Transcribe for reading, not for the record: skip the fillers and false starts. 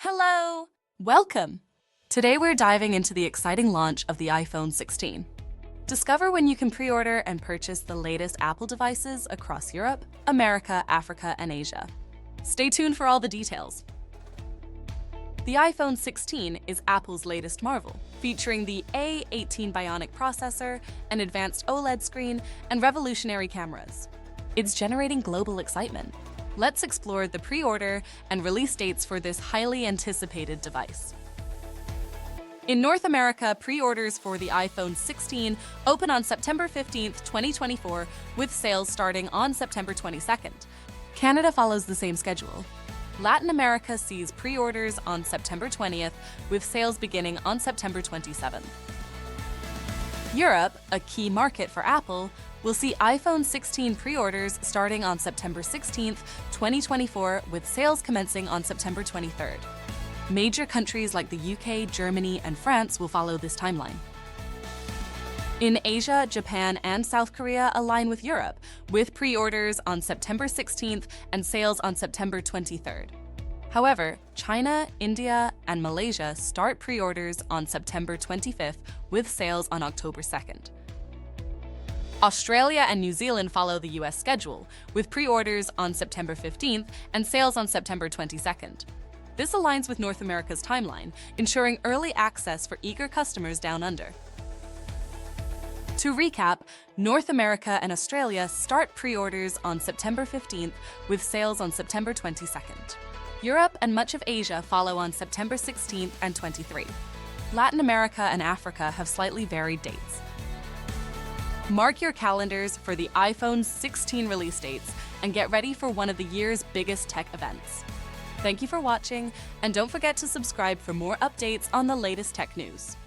Hello! Welcome! Today we're diving into the exciting launch of the iPhone 16. Discover when you can pre-order and purchase the latest Apple devices across Europe, America, Africa, and Asia. Stay tuned for all the details. The iPhone 16 is Apple's latest marvel, featuring the A18 Bionic processor, an advanced OLED screen, and revolutionary cameras. It's generating global excitement. Let's explore the pre-order and release dates for this highly anticipated device. In North America, pre-orders for the iPhone 16 open on September 15, 2024, with sales starting on September 22nd. Canada follows the same schedule. Latin America sees pre-orders on September 20th, with sales beginning on September 27th. Europe, a key market for Apple, will see iPhone 16 pre-orders starting on September 16, 2024, with sales commencing on September 23rd. Major countries like the UK, Germany, and France will follow this timeline. In Asia, Japan and South Korea align with Europe, with pre-orders on September 16th and sales on September 23rd. However, China, India, and Malaysia start pre-orders on September 25th, with sales on October 2nd. Australia and New Zealand follow the US schedule, with pre-orders on September 15th and sales on September 22nd. This aligns with North America's timeline, ensuring early access for eager customers down under. To recap, North America and Australia start pre-orders on September 15th, with sales on September 22nd. Europe and much of Asia follow on September 16th and 23. Latin America and Africa have slightly varied dates. Mark your calendars for the iPhone 16 release dates and get ready for one of the year's biggest tech events. Thank you for watching, and don't forget to subscribe for more updates on the latest tech news.